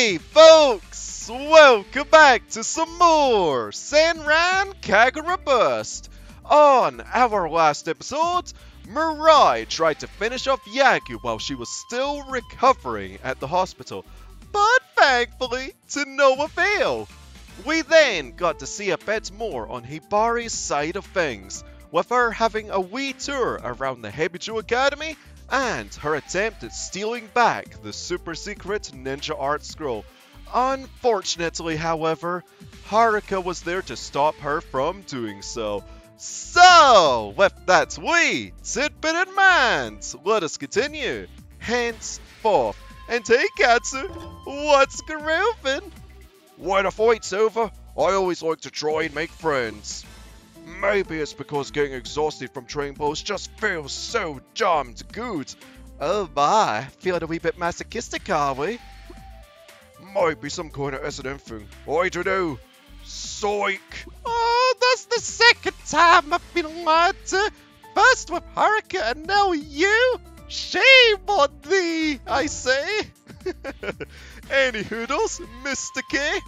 Hey folks! Welcome back to some more Senran Kagura Bust! On our last episode, Mirai tried to finish off Yagyū while she was still recovering at the hospital, but thankfully to no avail. We then got to see a bit more on Hibari's side of things, with her having a wee tour around the Hebijo Academy and her attempt at stealing back the super secret ninja art scroll. Unfortunately, however, Haruka was there to stop her from doing so. So, with that wee tidbit in mind, let us continue. Henceforth, and hey Katsu, what's groovin'? When a fight's over, I always like to try and make friends. Maybe it's because getting exhausted from training blows just feels so damned good. Oh my, feeling a wee bit masochistic, are we? Might be some kind of S&M thing. I don't know. Psych. Oh, that's the second time I've been lied to. First with Haruka and now you. Shame on thee, I say. Any hoodles, Mr. K?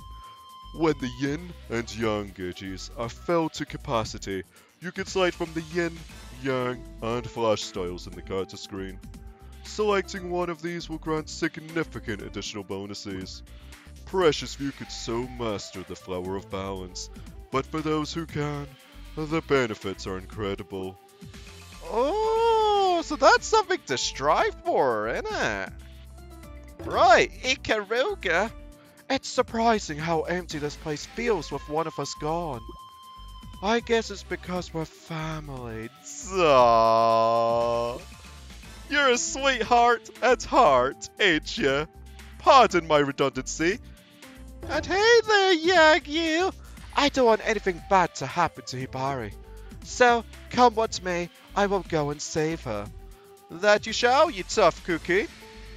When the yin and yang gauges are filled to capacity, you can select from the yin, yang, and flash styles in the character screen. Selecting one of these will grant significant additional bonuses. Precious few could so master the flower of balance, but for those who can, the benefits are incredible. Oh, so that's something to strive for, isn't it? Right, Ikaruga. It's surprising how empty this place feels with one of us gone. I guess it's because we're family. Aww. You're a sweetheart at heart, ain't ya? Pardon my redundancy. And hey there, Yagyū! I don't want anything bad to happen to Hibari. So, come what may, I will go and save her. That you shall, you tough cookie.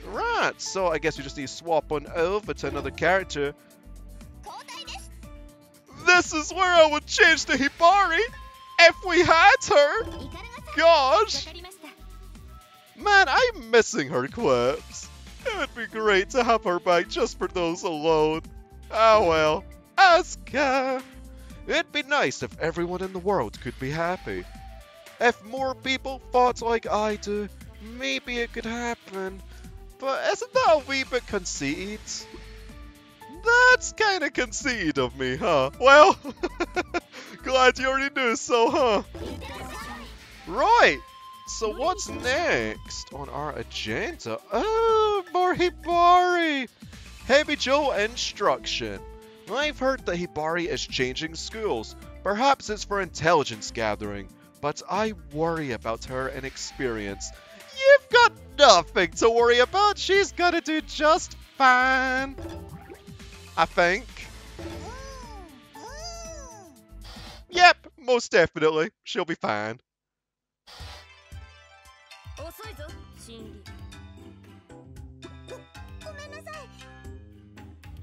Right, so I guess we just need to swap on over to another character. This is where I would change to Hibari if we had her. Gosh. Man, I'm missing her quips. It would be great to have her back just for those alone. Oh well, Asuka. It'd be nice if everyone in the world could be happy. If more people thought like I do, maybe it could happen. But isn't that a wee bit conceited? That's kinda conceited of me, huh? Well, glad you already knew so, huh? Right, so what's next on our agenda? Oh, more Hibari! Hebijo Instruction. I've heard that Hibari is changing schools. Perhaps it's for intelligence gathering, but I worry about her inexperience. You've got nothing to worry about. She's gonna do just fine. I think. Yep, most definitely. She'll be fine.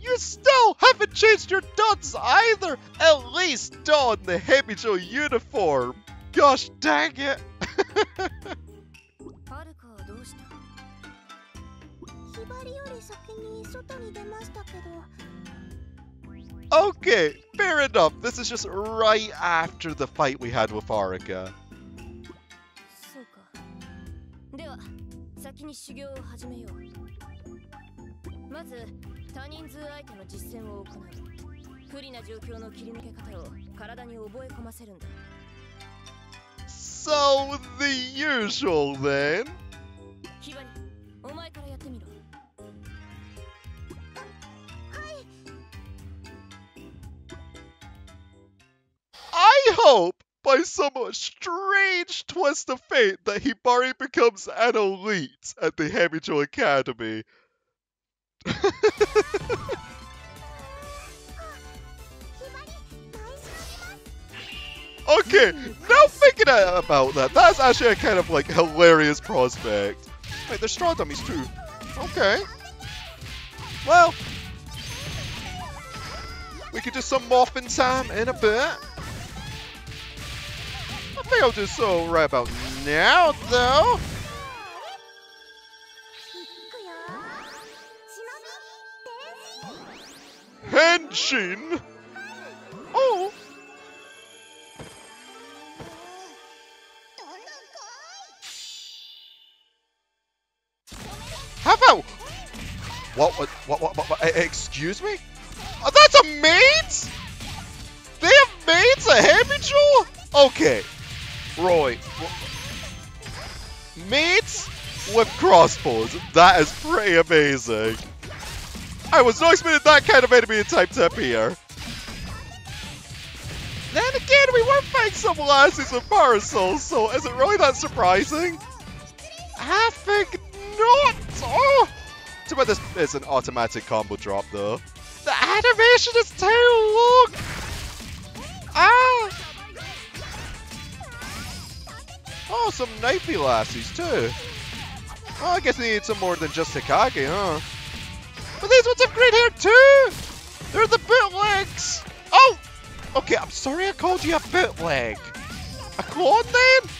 You still haven't changed your duds either. At least don the Hebijo uniform. Gosh dang it. Okay, fair enough. This is just right after the fight we had with Haruka. So, the usual then? I hope, by some strange twist of fate, that Hibari becomes an elite at the Hebijo Academy. Okay, now thinking about that, that's actually a kind of like hilarious prospect. Wait, there's straw dummies too. Okay. Well, we could do some morphin time in a bit. I think I'll do so right about now, though. Henshin! Oh! How about... What, excuse me? Oh, that's a maid? They have maids at Hebijo? Okay. Right. Maids with crossbows. That is pretty amazing. I was not expecting that kind of enemy type to appear. Then again, we were fighting some lassies with parasols, so is it really that surprising? I think not. Oh! Too bad this is an automatic combo drop, though. The animation is too long. Ah! Oh, some knifey lassies, too. Oh, I guess they need some more than just Hikage, huh? But these ones have great hair, too! They're the bootlegs! Oh! Okay, I'm sorry I called you a bootleg. A clone, then?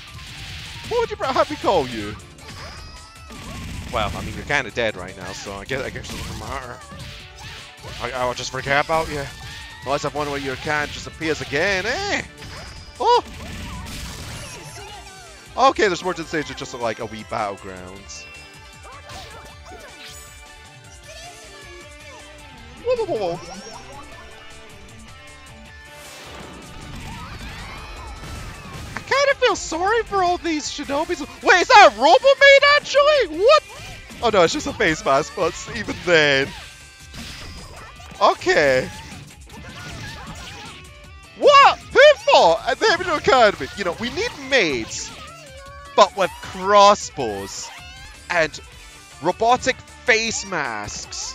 What would you have me call you? Well, I mean, you're kind of dead right now, so I guess it doesn't matter. I'll just forget about you. Unless if one of your kind just appears again, eh? Oh! Okay, there's more to the stage that just look like a wee battlegrounds. Whoa, whoa, whoa, whoa. I kind of feel sorry for all these shinobis. Wait, is that a Robomaid actually? What? Oh no, it's just a face mask, but even then. Okay. What? Pitfall! And the Hebijo Academy. You know, we need maids, but with crossbows and robotic face masks.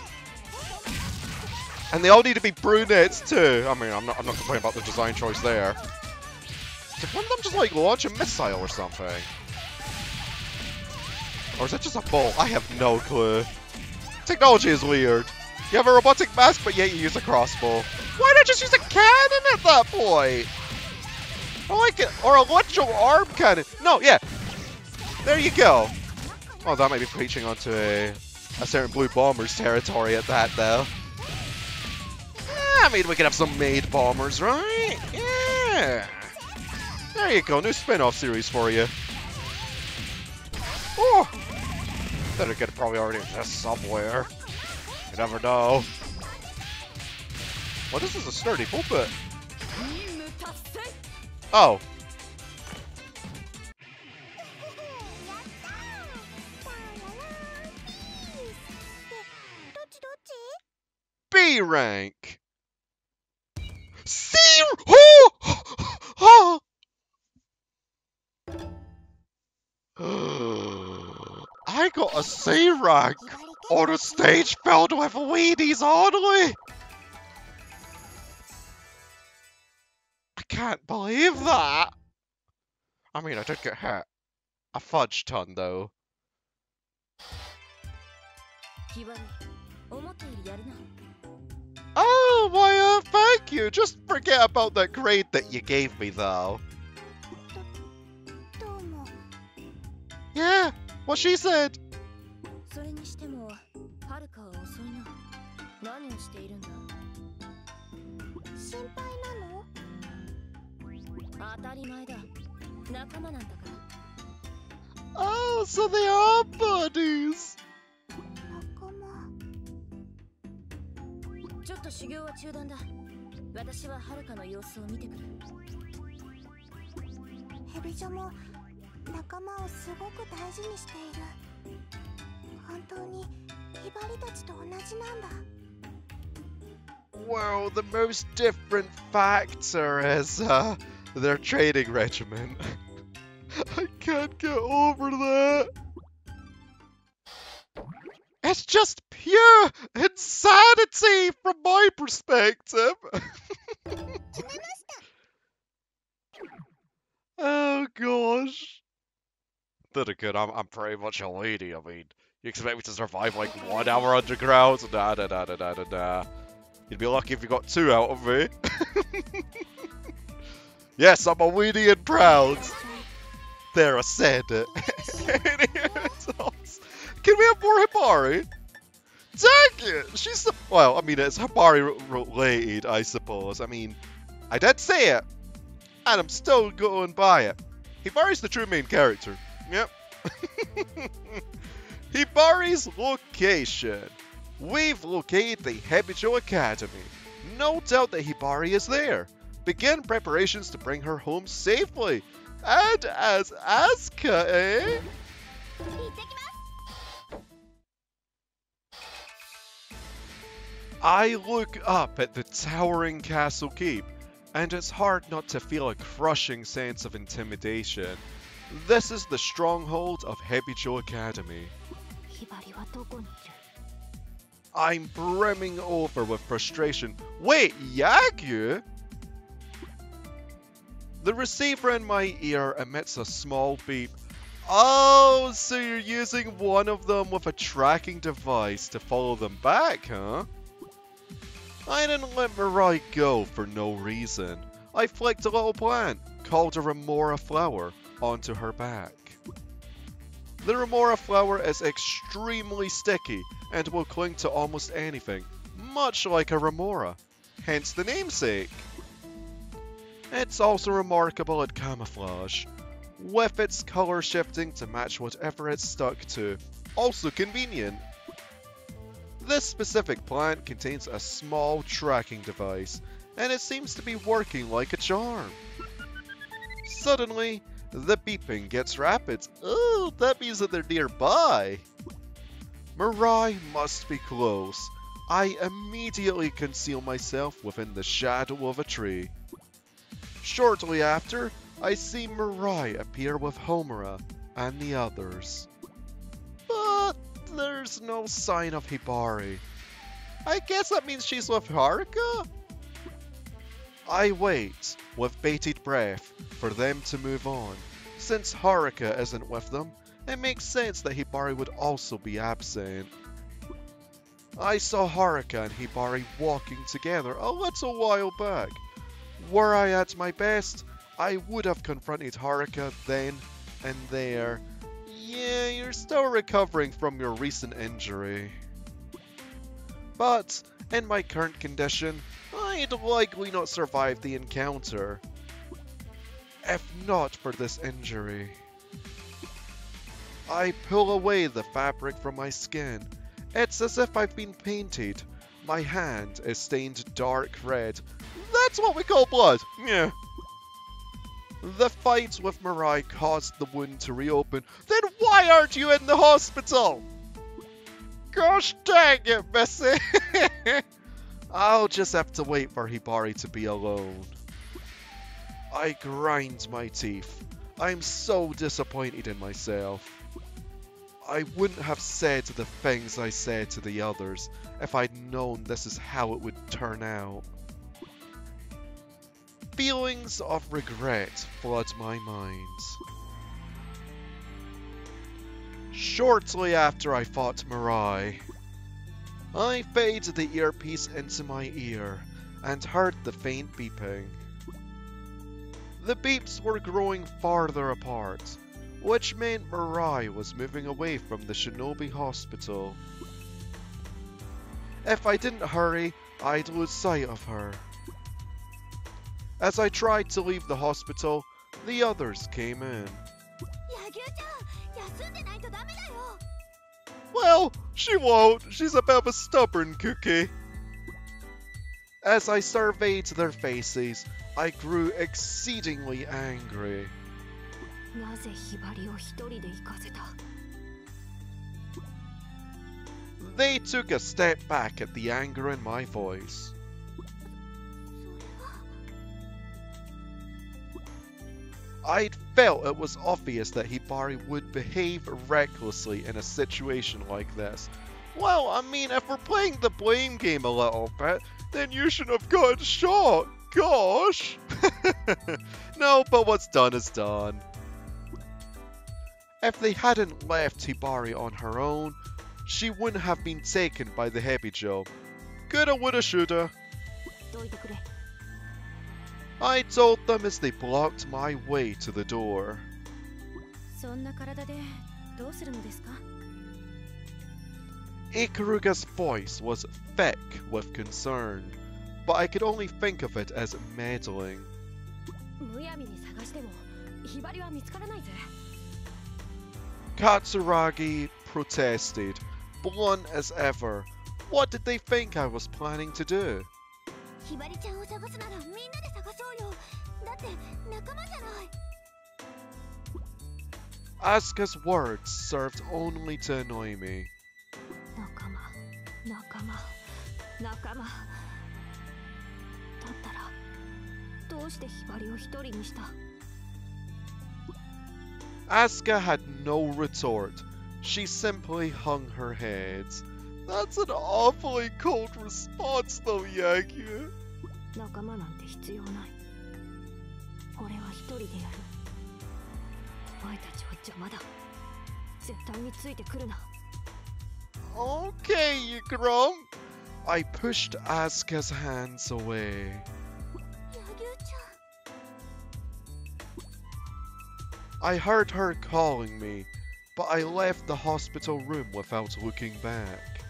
And they all need to be brunettes too. I mean, I'm not complaining about the design choice there. Did one of them just like launch a missile or something? Or is that just a bolt? I have no clue. Technology is weird. You have a robotic mask, but yet you use a crossbow. Why not just use a cannon at that point? I like it. Or a electro arm cannon. No, yeah. There you go. Oh, that might be preaching onto a certain Blue Bombers territory at that, though. I mean, we could have some maid bombers, right? Yeah. There you go. New spin-off series for you. Oh. That could probably already exist somewhere. You never know. Well, this is a sturdy pulpit. Oh. B rank. C. Oh! Oh! I got a C rank on a stage filled with weedies only. I can't believe that. I mean, I did get hit a fudge ton though. Oh, why, thank you. Just forget about that grade that you gave me, though. Yeah, what she said. Oh, so they are buddies. Well, the most different factor is their training regimen. I can't get over that. It's just pure insanity from my perspective. Oh gosh. Then again, I'm pretty much a lady. I mean, you expect me to survive like 1 hour underground? Nah. You'd be lucky if you got 2 out of me. Yes, I'm a weenie and proud. There, I said it. Can we have more Hibari? dang it! She's the... Well, I mean, it's Hibari related, I suppose. I mean, I did say it, and I'm still going by it. Hibari's the true main character. Yep. Hibari's location. We've located the Hebijo Academy. No doubt that Hibari is there. Begin preparations to bring her home safely. And as Asuka, eh? I look up at the towering castle keep, and it's hard not to feel a crushing sense of intimidation. This is the stronghold of Hebijo Academy. I'm brimming over with frustration. Wait, Yagyū? The receiver in my ear emits a small beep. Oh, so you're using one of them with a tracking device to follow them back, huh? I didn't let Mirai go for no reason. I flicked a little plant, called a remora flower, onto her back. The remora flower is extremely sticky and will cling to almost anything, much like a remora, hence the namesake. It's also remarkable at camouflage, with its color shifting to match whatever it's stuck to. Also convenient. This specific plant contains a small tracking device, and it seems to be working like a charm. Suddenly, the beeping gets rapid. Oh, that means that they're nearby. Mirai must be close. I immediately conceal myself within the shadow of a tree. Shortly after, I see Mirai appear with Homura and the others. But there's no sign of Hibari. I guess that means she's with Haruka? I wait, with bated breath, for them to move on. Since Haruka isn't with them, it makes sense that Hibari would also be absent. I saw Haruka and Hibari walking together a little while back. Were I at my best, I would have confronted Haruka then and there. Yeah, you're still recovering from your recent injury. But, in my current condition, I'd likely not survive the encounter. If not for this injury. I pull away the fabric from my skin. It's as if I've been painted. My hand is stained dark red. That's what we call blood, yeah. The fight with Mirai caused the wound to reopen. Then why aren't you in the hospital? Gosh dang it, Missy. I'll just have to wait for Hibari to be alone. I grind my teeth. I'm so disappointed in myself. I wouldn't have said the things I said to the others if I'd known this is how it would turn out. Feelings of regret flood my mind. Shortly after I fought Mirai, I faded the earpiece into my ear and heard the faint beeping. The beeps were growing farther apart, which meant Mirai was moving away from the Shinobi Hospital. If I didn't hurry, I'd lose sight of her. As I tried to leave the hospital, the others came in. Well, she won't. She's a bit of a stubborn cookie. As I surveyed their faces, I grew exceedingly angry. They took a step back at the anger in my voice. I'd felt it was obvious that Hibari would behave recklessly in a situation like this. Well, I mean, if we're playing the blame game a little bit, then you shouldn't have gotten shot. Gosh! No, but what's done is done. If they hadn't left Hibari on her own, she wouldn't have been taken by the Hebijo. Coulda, woulda, shoulda. I told them as they blocked my way to the door. Ikaruga's voice was thick with concern, but I could only think of it as meddling. Katsuragi protested, blunt as ever. What did they think I was planning to do? Asuka's words served only to annoy me. Asuka had no retort. She simply hung her head. That's an awfully cold response though, Yagyū. Okay, Yukiro. I pushed Asuka's hands away. I heard her calling me, but I left the hospital room without looking back.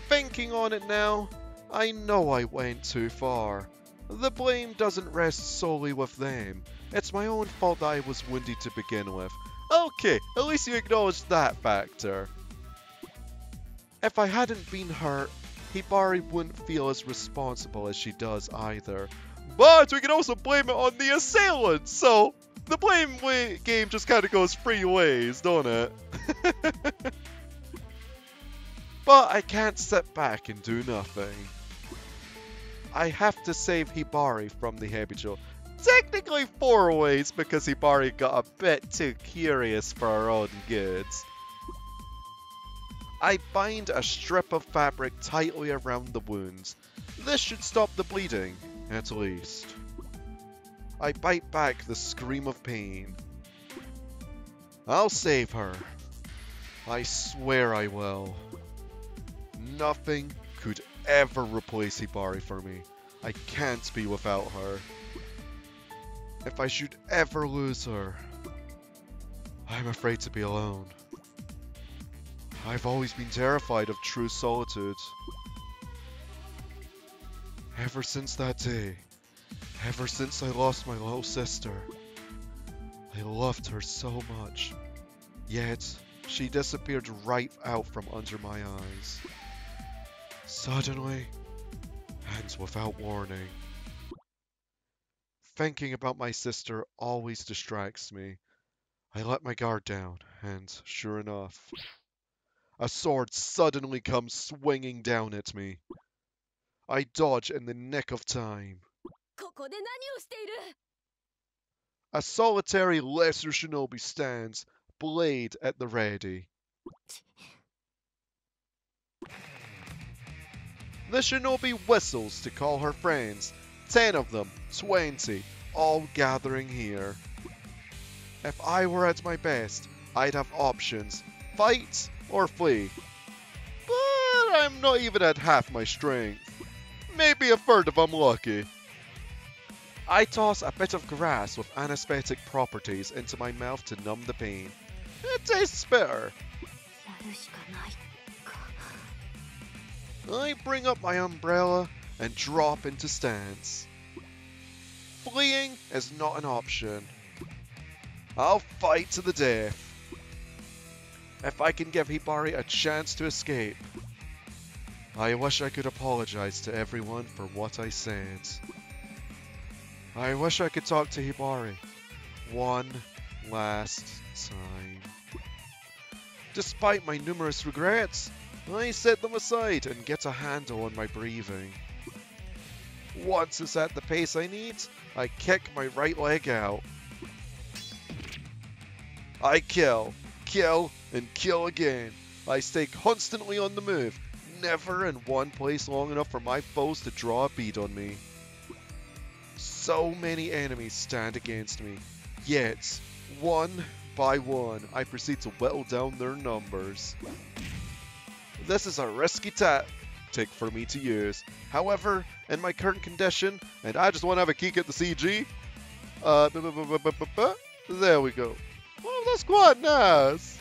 Thinking on it now, I know I went too far. The blame doesn't rest solely with them. It's my own fault that I was wounded to begin with. Okay, at least you acknowledged that factor. If I hadn't been hurt, Hibari wouldn't feel as responsible as she does either. But we can also blame it on the assailant, so the blame game just kind of goes three ways, don't it? But I can't sit back and do nothing. I have to save Hibari from the Hebijo. Technically 4 ways because Hibari got a bit too curious for her own goods. I bind a strip of fabric tightly around the wounds. This should stop the bleeding, at least. I bite back the scream of pain. I'll save her. I swear I will. Nothing could ever replace Hibari for me. I can't be without her. If I should ever lose her, I'm afraid to be alone. I've always been terrified of true solitude. Ever since that day, ever since I lost my little sister, I loved her so much. Yet, she disappeared right out from under my eyes. Suddenly, and without warning. Thinking about my sister always distracts me. I let my guard down, and sure enough, a sword suddenly comes swinging down at me. I dodge in the nick of time. A solitary lesser shinobi stands, blade at the ready. The shinobi whistles to call her friends. 10 of them, 20, all gathering here. If I were at my best, I'd have options, fight or flee. But I'm not even at half my strength. Maybe a third if I'm lucky. I toss a bit of grass with anesthetic properties into my mouth to numb the pain. It tastes bitter. I bring up my umbrella and drop into stance. Fleeing is not an option. I'll fight to the death. If I can give Hibari a chance to escape. I wish I could apologize to everyone for what I said. I wish I could talk to Hibari one last time. Despite my numerous regrets, I set them aside and get a handle on my breathing. Once it's at the pace I need, I kick my right leg out. I kill, and kill again. I stay constantly on the move, never in one place long enough for my foes to draw a bead on me. So many enemies stand against me, yet, one by one, I proceed to whittle down their numbers. This is a risky tactic for me to use. However, in my current condition, and I just want to have a geek at the CG, there we go. Well, that's quite nice.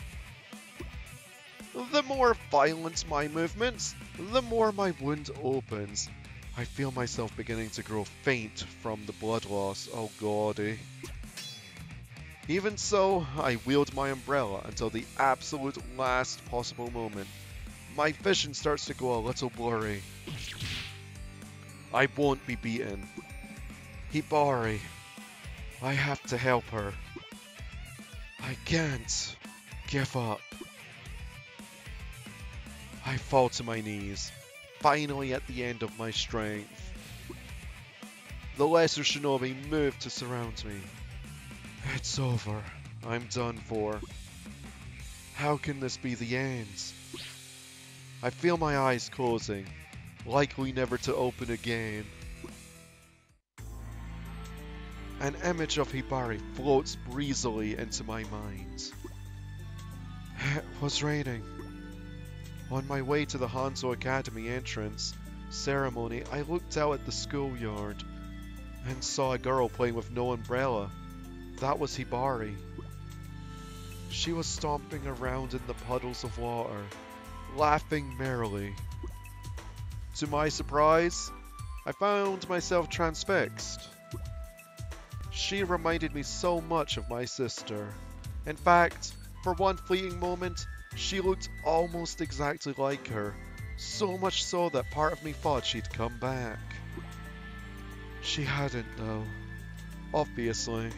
The more violent my movements, the more my wound opens. I feel myself beginning to grow faint from the blood loss, oh gaudy. Even so, I wield my umbrella until the absolute last possible moment. My vision starts to go a little blurry. I won't be beaten. Hibari, I have to help her. I can't give up. I fall to my knees, finally at the end of my strength. The lesser shinobi move to surround me. It's over. I'm done for. How can this be the end? I feel my eyes closing, likely never to open again. An image of Hibari floats breezily into my mind. It was raining. On my way to the Hanzo Academy entrance ceremony, I looked out at the schoolyard and saw a girl playing with no umbrella. That was Hibari. She was stomping around in the puddles of water, laughing merrily. To my surprise, I found myself transfixed. She reminded me so much of my sister. In fact, for one fleeting moment, she looked almost exactly like her, so much so that part of me thought she'd come back. She hadn't, though. Obviously,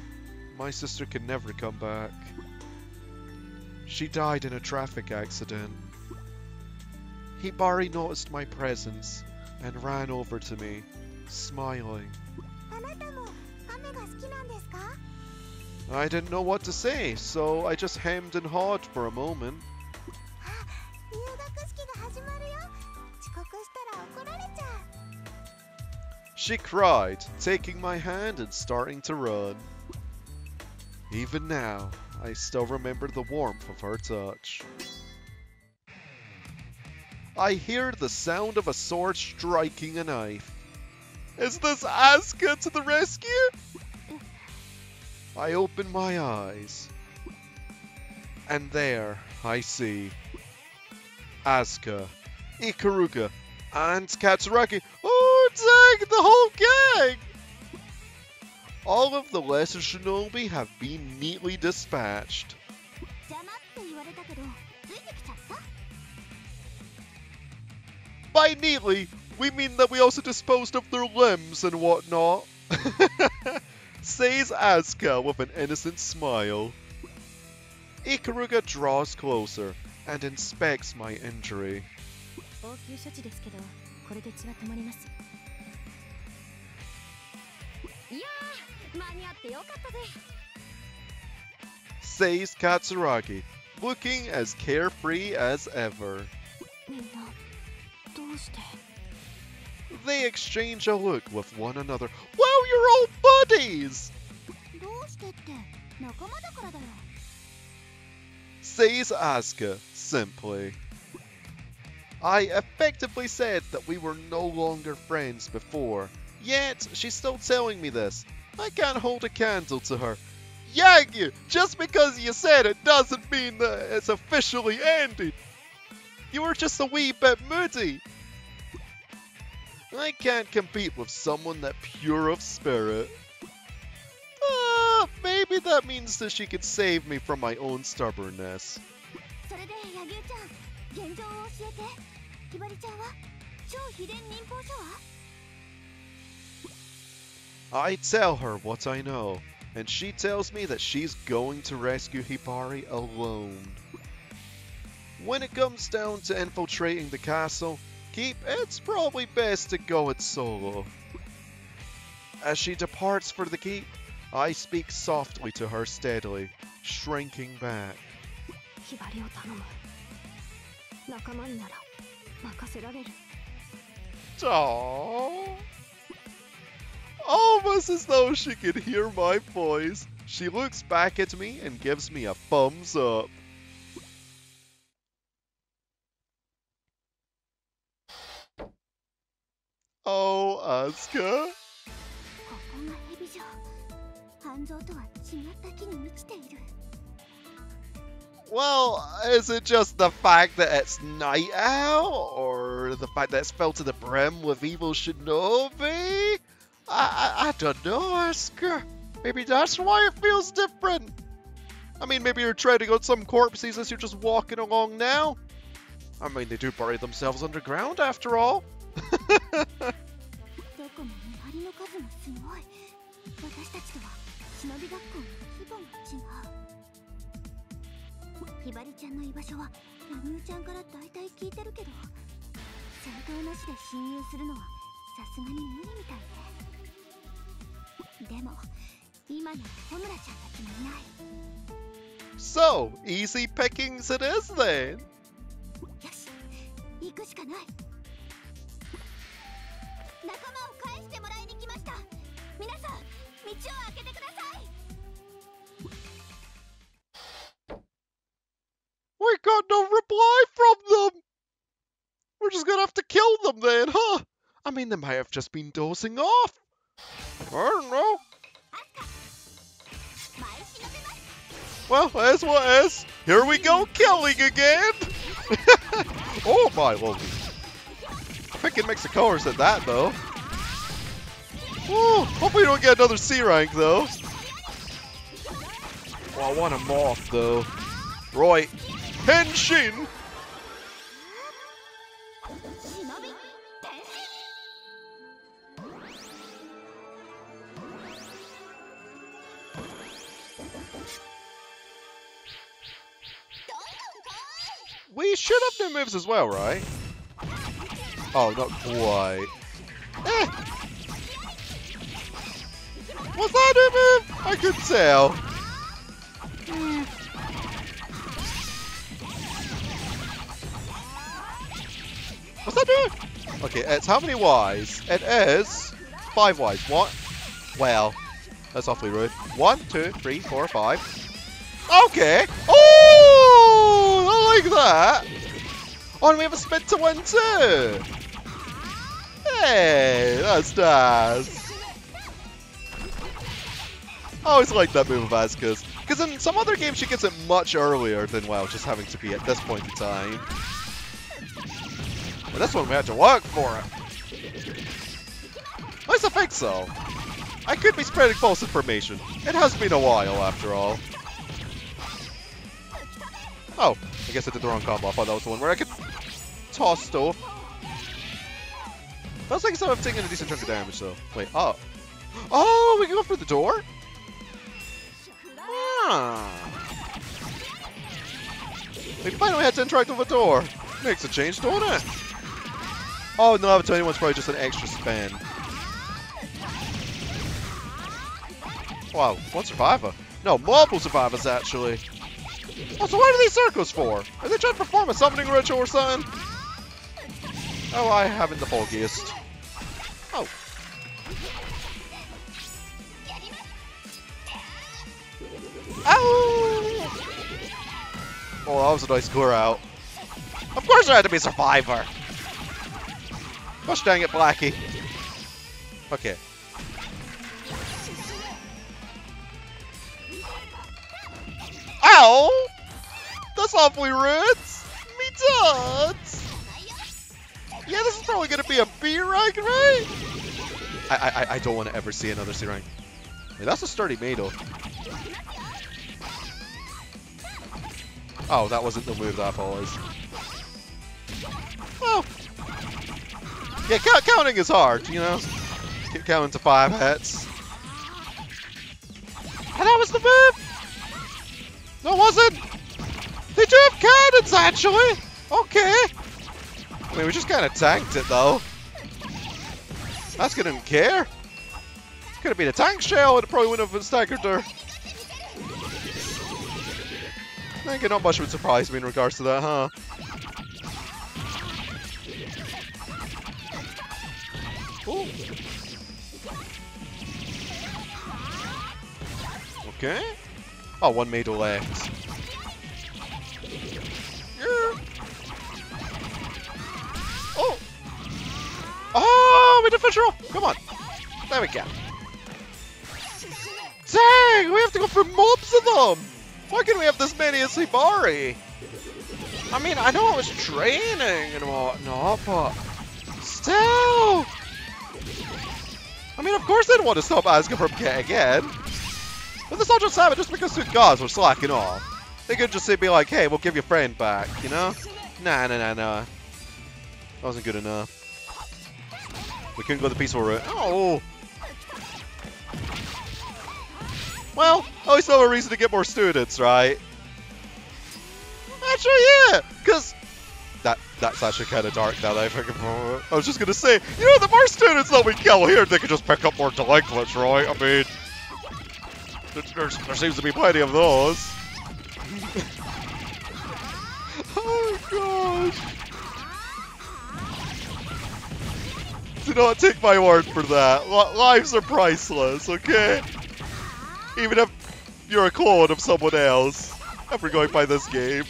my sister can never come back. She died in a traffic accident. Hibari noticed my presence and ran over to me, smiling. I didn't know what to say, so I just hemmed and hawed for a moment. She cried, taking my hand and starting to run. Even now, I still remember the warmth of her touch. I hear the sound of a sword striking a knife. Is this Asuka to the rescue? I open my eyes. And there I see Asuka, Ikaruga, and Katsuragi. Oh dang, the whole gang! All of the lesser shinobi have been neatly dispatched. By neatly, we mean that we also disposed of their limbs and whatnot. Says Asuka with an innocent smile. Ikaruga draws closer and inspects my injury. Says Katsuragi, looking as carefree as ever. They exchange a look with one another. Wow, you're all buddies! Says Asuka, simply. I effectively said that we were no longer friends before, yet she's still telling me this. I can't hold a candle to her. Yagyū, just because you said it doesn't mean that it's officially ended. You were just a wee bit moody. I can't compete with someone that pure of spirit. Maybe that means that she could save me from my own stubbornness. I tell her what I know, and she tells me that she's going to rescue Hibari alone. When it comes down to infiltrating the castle, it's probably best to go it solo. As she departs for the keep, I speak softly to her steadily, shrinking back. Aww. Almost as though she could hear my voice, she looks back at me and gives me a thumbs up. Oh, Asuka. Well, is it just the fact that it's night out, or the fact that it's filled to the brim with evil shinobi? I don't know, Asuka. Maybe that's why it feels different. I mean, maybe you're treading on some corpses as you're just walking along now. I mean, they do bury themselves underground after all. So, easy pickings it is then. We got no reply from them. We're just gonna have to kill them then, huh? I mean, they might have just been dozing off. I don't know. Well, that's what it is. Here we go, killing again. Oh my lord. Picking mix of colors at that though. Ooh, hopefully we don't get another C rank though. Well, I want a moth though. Right. Henshin! We should have new moves as well, right? Oh, not quite. Eh. Was that a move? I could tell. What's that doing? Okay, it's how many Ys? It is 5 Ys. What? Well, that's awfully rude. 1, 2, 3, 4, 5. Okay. Oh, I like that. Oh, and we have a spin to win too. Hey, that's nice. I always like that move of Asuka's. Because in some other games she gets it much earlier than, well, just having to be at this point in time. But this one we had to work for it. At least I think so. I could be spreading false information. It has been a while, after all. Oh, I guess I did the wrong combo. I thought that was the one where I could toss stuff. Feels like I'm taking a decent chunk of damage, though. Wait, oh. Oh, we can go for the door? Ah. We finally had to interact with a door. Makes a change, don't it? Oh, no, but 21's probably just an extra spin. Wow, one survivor. No, multiple survivors, actually. Oh, so what are these circles for? Are they trying to perform a summoning ritual or something? Oh, I haven't the foggiest. Oh. Ow! Oh, that was a nice clear out. Of course there had to be a survivor. Gosh dang it, Blackie. Okay. Ow! That's awfully rude. Me duds. Yeah, this is probably gonna be a B rank, right? I don't want to ever see another C rank. Wait, that's a sturdy Mado. Oh, that wasn't the move that I thought was. Well, yeah, counting is hard, you know. Keep counting to 5 hits. And that was the move. No, it wasn't. They do have cannons, actually. Okay. I mean, we just kind of tanked it, though. Asuka didn't care. Could have been a tank shell, and it probably wouldn't have been staggered there. I think not much would surprise me in regards to that, huh? Ooh. Okay. Oh, one made left. Yeah. Oh! Oh, we did fish roll! Come on! There we go. Dang! We have to go for mobs of them! Why can't we have this many as Hibari? I mean, I know I was training and whatnot, but still. I mean, of course they'd want to stop asking for Get again. But let's not just have it just because two gods were slacking off. They could just be like, hey, we'll give your friend back, you know? Nah. That wasn't good enough. We couldn't go the peaceful route. Oh! Well, I always have a reason to get more students, right? Actually, yeah! Because that's actually kind of dark now that I think about it. I was just going to say, you know, the more students that we kill here, they can just pick up more delinquents, right? I mean, there seems to be plenty of those. Oh gosh. Do not take my word for that. Lives are priceless, okay? Even if you're a clone of someone else. If we're going by this game.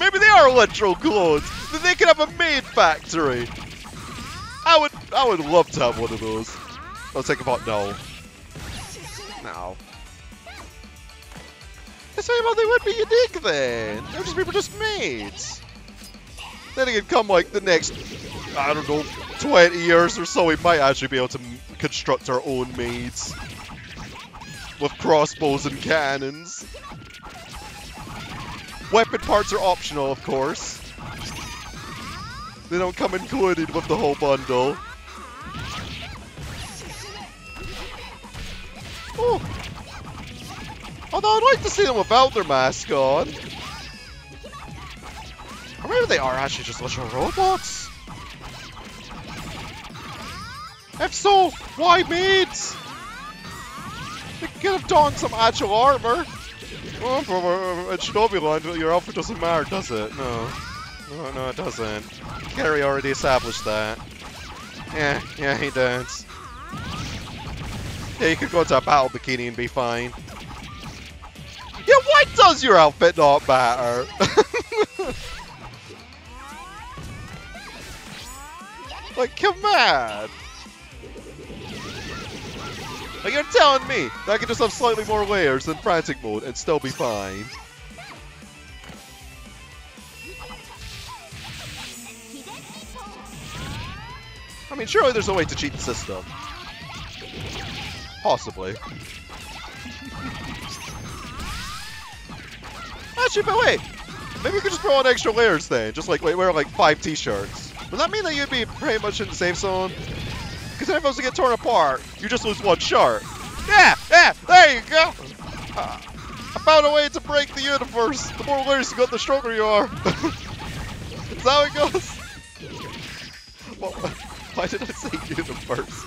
Maybe they are electro clones. Then they can have a maid factory. I would love to have one of those. I was thinking about no. Let's say about they would be unique then. They would just be just maids. Then again, come like the next, I don't know, 20 years or so, we might actually be able to construct our own maids. With crossbows and cannons. Weapon parts are optional, of course. They don't come included with the whole bundle. Oh. Although I'd like to see them without their mask on. Or maybe they are actually just literal robots. If so, why maids? They could have donned some actual armor. Well, at Shinobi Land, your outfit doesn't matter, does it? No, it doesn't. Kerry already established that. Yeah, he does. Yeah, you could go into a battle bikini and be fine. Yeah, why does your outfit not matter? Like, come on! Like, you're telling me that I can just have slightly more layers than frantic mode and still be fine. I mean, surely there's a way to cheat the system. Possibly. Actually, but wait! Maybe we could just throw on extra layers then. Just like, wear like 5 t-shirts. Would that mean that you'd be pretty much in the safe zone? Because then if I was to get torn apart, you just lose one shirt. Yeah, there you go! I found a way to break the universe. The more layers you got, the stronger you are. Is that how it goes? Well, why did I say universe?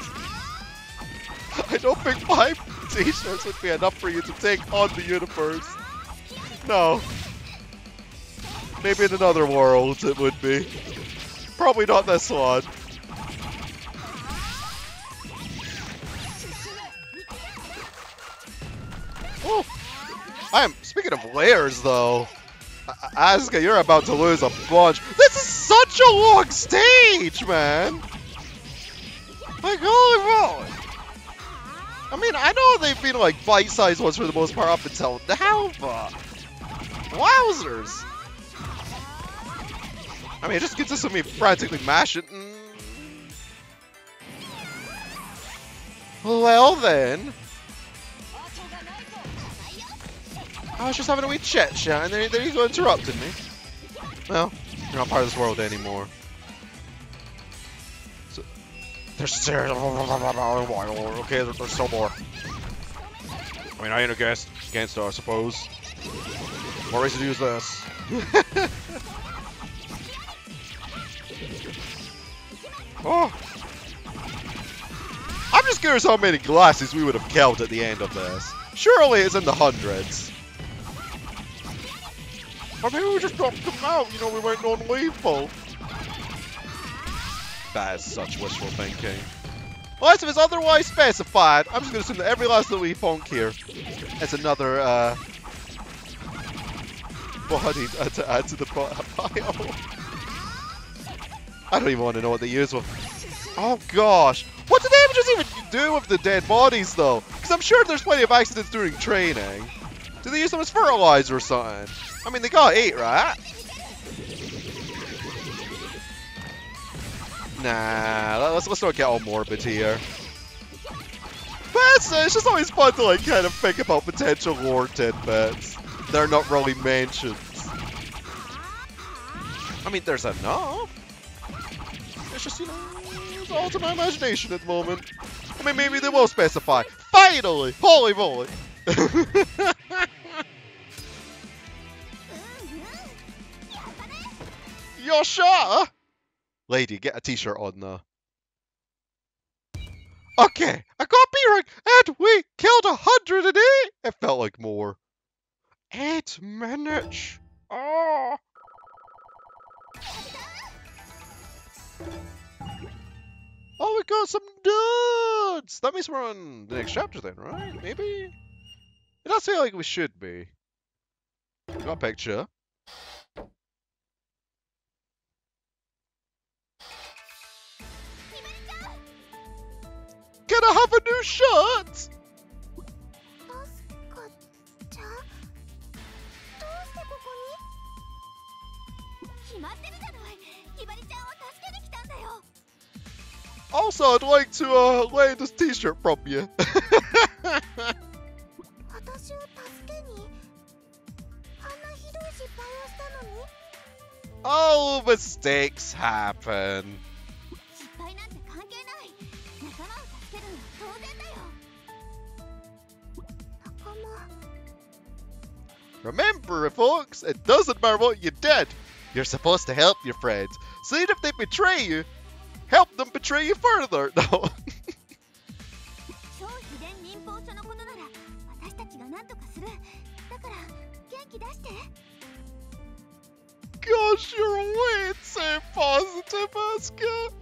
I don't think 5 t-shirts would be enough for you to take on the universe. No. Maybe in another world it would be. Probably not this one. Oh, speaking of layers though, Asuka, you're about to lose a bunch. This is such a long stage, man. Like, holy moly. I mean, I know they've been like bite-sized ones for the most part up until now, but wowzers. I mean, it just gets us to me frantically mashing. Well then. I was just having a wee chat, and then there you go interrupting me. Well, you're not part of this world anymore. So, there's still okay, there's still more. I mean, I ain't against it, I suppose. More reason to use this. Oh. I'm just curious how many glasses we would have killed at the end of this. Surely it's in the hundreds. Or maybe we just dropped them out, you know, we weren't non-lethal. That is such wishful thinking. Well, if it's otherwise specified, I'm just going to assume that every last little funk here is another body to add to the pile. I don't even want to know what they use with. Oh gosh, what do the images even do with the dead bodies though? Because Because I'm sure there's plenty of accidents during training. Do they use them as fertilizer or something? I mean, they got 8, right? Nah, let's not get all morbid here. But it's just always fun to like kind of think about potential lore tidbits. They're not really mentioned. I mean, there's enough. It's just, you know, it's all to my imagination at the moment. I mean, maybe they will specify. Finally! Holy moly! Yosha! Lady, get a t-shirt on now. Okay, I got B rank, and we killed 108! It felt like more. 8 minutes. Oh. Oh, we got some dudes! That means we're on the next chapter then, right? Maybe? It does feel like we should be. We got a picture. Can I have a new shirt? Also, I'd like to lend this t-shirt from you. Oh, mistakes happen. Remember, folks, it doesn't matter what you did. You're supposed to help your friends. So even if they betray you, help them betray you further. No. Gosh, you're way too positive, Asuka.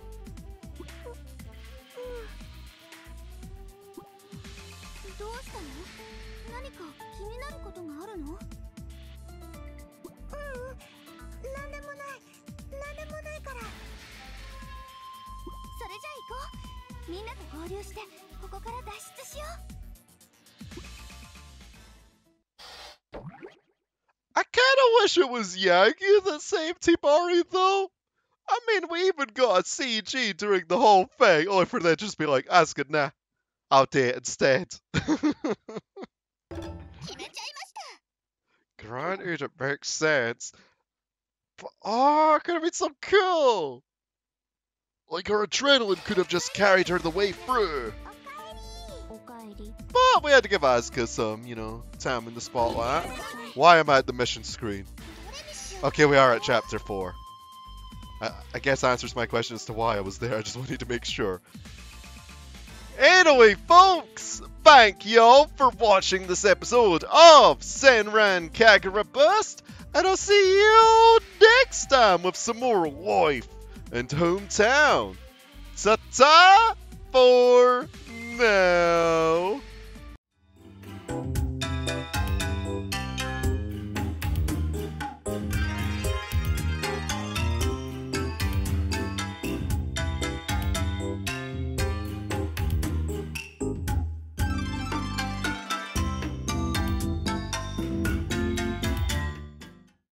I kinda wish it was Yagyū that saved Hibari though. I mean, we even got a CG during the whole thing, only for them to just be like, Asuka, nah, I'll do it instead. Granted, it makes sense. But, oh, it could have been so cool! Like her adrenaline could have just carried her the way through. But we had to give Asuka some, you know, time in the spotlight. Why am I at the mission screen? Okay, we are at chapter 4. I guess answers my question as to why I was there. I just wanted to make sure. Anyway, folks, thank y'all for watching this episode of Senran Kagura Burst, and I'll see you next time with some more life and hometown. Ta-ta for now.